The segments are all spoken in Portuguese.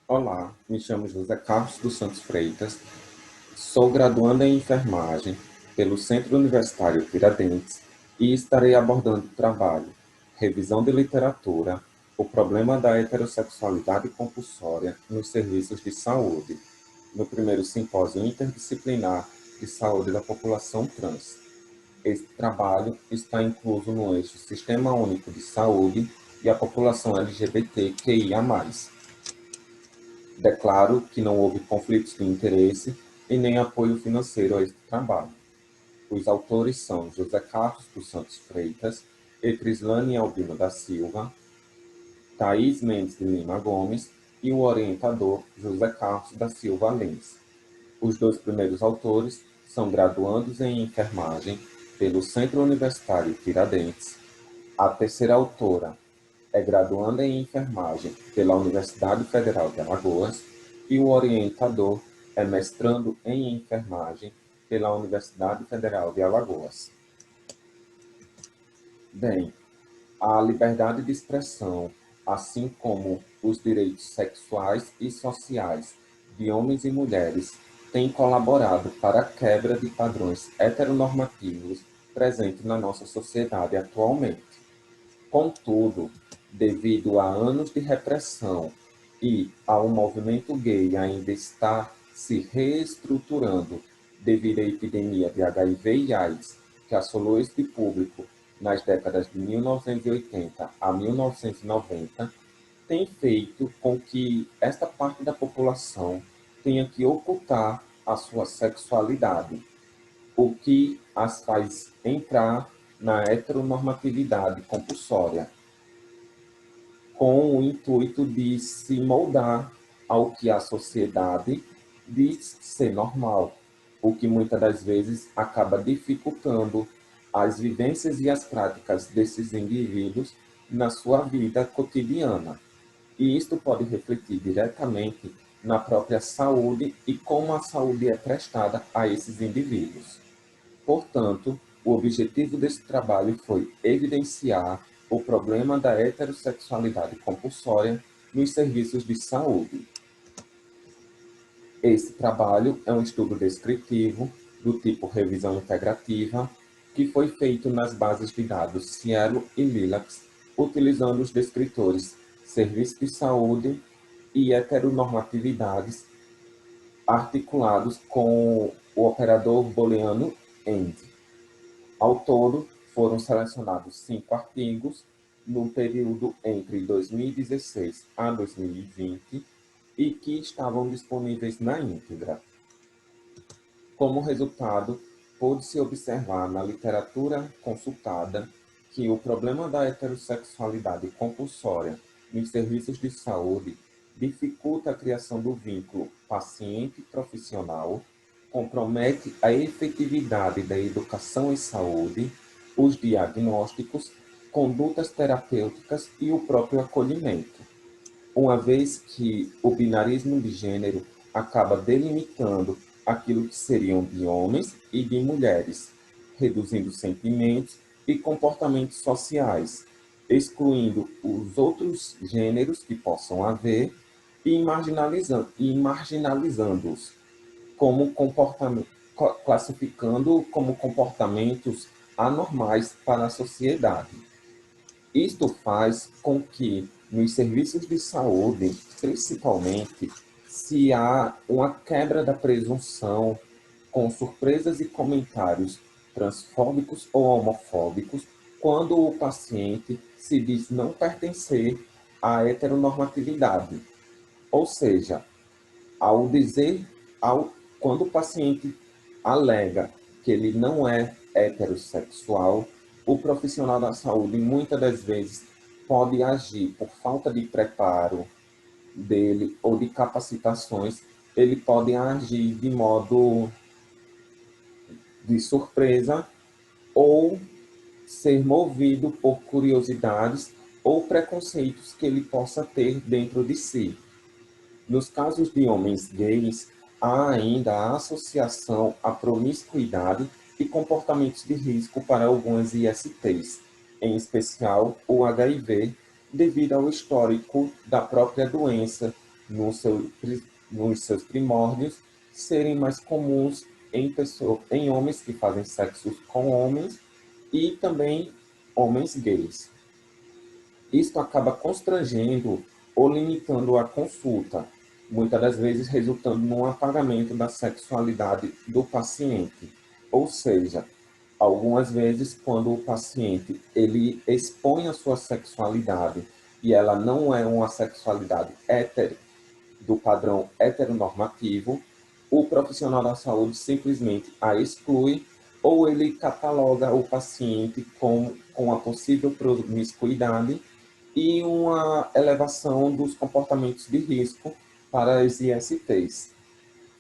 Olá, me chamo José Carlos dos Santos Freitas, sou graduando em enfermagem pelo Centro Universitário Tiradentes e estarei abordando o trabalho, revisão de literatura, o problema da heterossexualidade compulsória nos serviços de saúde, no primeiro simpósio interdisciplinar de saúde da população trans. Este trabalho está incluso no eixo Sistema Único de Saúde e a população LGBTQIA+. Declaro que não houve conflitos de interesse e nem apoio financeiro a este trabalho. Os autores são José Carlos dos Santos Freitas e Crislane Albino da Silva, Thaís Mendes de Lima Gomes e o orientador José Carlos da Silva Lins. Os dois primeiros autores são graduandos em enfermagem pelo Centro Universitário Tiradentes. A terceira autora é graduanda em enfermagem pela Universidade Federal de Alagoas e o orientador é mestrando em enfermagem pela Universidade Federal de Alagoas. Bem, a liberdade de expressão, assim como os direitos sexuais e sociais de homens e mulheres, têm colaborado para a quebra de padrões heteronormativos presentes na nossa sociedade atualmente. Contudo, devido a anos de repressão e ao movimento gay ainda estar se reestruturando devido à epidemia de HIV e AIDS que assolou este público nas décadas de 1980 a 1990, tem feito com que esta parte da população tenha que ocultar a sua sexualidade, o que as faz entrar na heteronormatividade compulsória, com o intuito de se moldar ao que a sociedade diz ser normal, o que muitas das vezes acaba dificultando as vivências e as práticas desses indivíduos na sua vida cotidiana. E isto pode refletir diretamente na própria saúde e como a saúde é prestada a esses indivíduos. Portanto, o objetivo desse trabalho foi evidenciar o problema da heterossexualidade compulsória nos serviços de saúde. Esse trabalho é um estudo descritivo do tipo revisão integrativa, que foi feito nas bases de dados Cielo e Lilacs, utilizando os descritores serviço de saúde e heteronormatividades articulados com o operador booleano AND. Ao todo, foram selecionados 5 artigos no período entre 2016 a 2020 e que estavam disponíveis na íntegra. Como resultado, pôde-se observar na literatura consultada que o problema da heterossexualidade compulsória nos serviços de saúde dificulta a criação do vínculo paciente-profissional, compromete a efetividade da educação em saúde, os diagnósticos, condutas terapêuticas e o próprio acolhimento, uma vez que o binarismo de gênero acaba delimitando aquilo que seriam de homens e de mulheres, reduzindo sentimentos e comportamentos sociais, excluindo os outros gêneros que possam haver e marginalizando-os como classificando como comportamentos anormais para a sociedade. Isto faz com que, nos serviços de saúde, principalmente, se há uma quebra da presunção com surpresas e comentários transfóbicos ou homofóbicos quando o paciente se diz não pertencer à heteronormatividade. Ou seja, ao dizer, quando o paciente alega que ele não é heterossexual, o profissional da saúde muitas das vezes pode agir por falta de preparo dele ou de capacitações, ele pode agir de modo de surpresa ou ser movido por curiosidades ou preconceitos que ele possa ter dentro de si. Nos casos de homens gays, há ainda a associação à promiscuidade e comportamentos de risco para algumas ISTs, em especial o HIV, devido ao histórico da própria doença nos seus primórdios, serem mais comuns em homens que fazem sexo com homens e também homens gays. Isto acaba constrangendo ou limitando a consulta, muitas das vezes resultando no apagamento da sexualidade do paciente. Ou seja, algumas vezes quando o paciente ele expõe a sua sexualidade e ela não é uma sexualidade do padrão heteronormativo, o profissional da saúde simplesmente a exclui ou ele cataloga o paciente com a possível promiscuidade e uma elevação dos comportamentos de risco para as ISTs,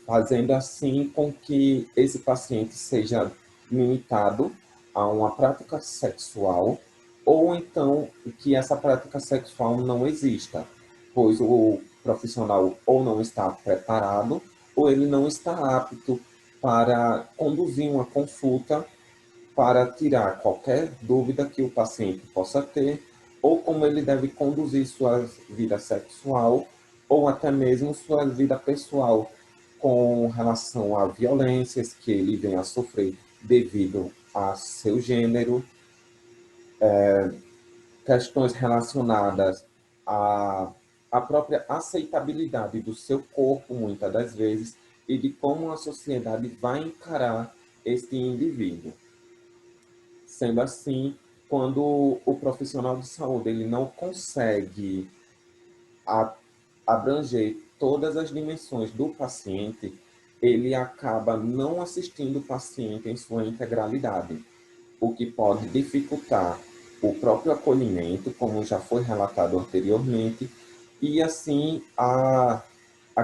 fazendo assim com que esse paciente seja limitado a uma prática sexual ou então que essa prática sexual não exista, pois o profissional ou não está preparado ou ele não está apto para conduzir uma consulta para tirar qualquer dúvida que o paciente possa ter, ou como ele deve conduzir sua vida sexual, ou até mesmo sua vida pessoal, com relação a violências que ele venha a sofrer devido a seu gênero, questões relacionadas à própria aceitabilidade do seu corpo, muitas das vezes, e de como a sociedade vai encarar este indivíduo. Sendo assim, quando o profissional de saúde ele não consegue abranger todas as dimensões do paciente, ele acaba não assistindo o paciente em sua integralidade, o que pode dificultar o próprio acolhimento, como já foi relatado anteriormente, e assim a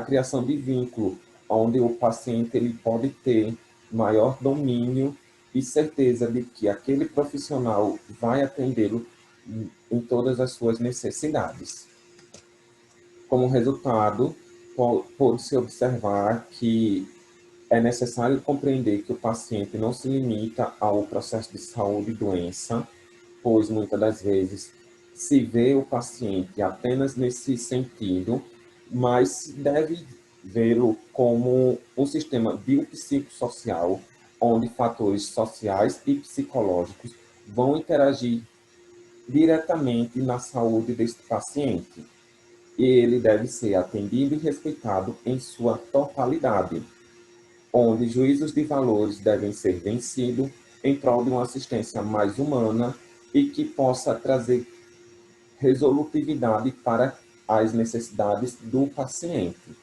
criação de vínculo, onde o paciente ele pode ter maior domínio e certeza de que aquele profissional vai atendê-lo em todas as suas necessidades. Como resultado, pode-se observar que é necessário compreender que o paciente não se limita ao processo de saúde e doença, pois muitas das vezes se vê o paciente apenas nesse sentido, mas deve vê-lo como um sistema biopsicossocial, onde fatores sociais e psicológicos vão interagir diretamente na saúde deste paciente. E ele deve ser atendido e respeitado em sua totalidade, onde juízos de valores devem ser vencidos em prol de uma assistência mais humana e que possa trazer resolutividade para as necessidades do paciente,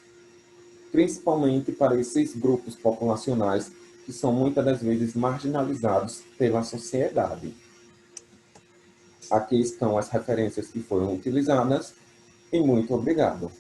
principalmente para esses grupos populacionais que são muitas das vezes marginalizados pela sociedade. Aqui estão as referências que foram utilizadas e muito obrigado.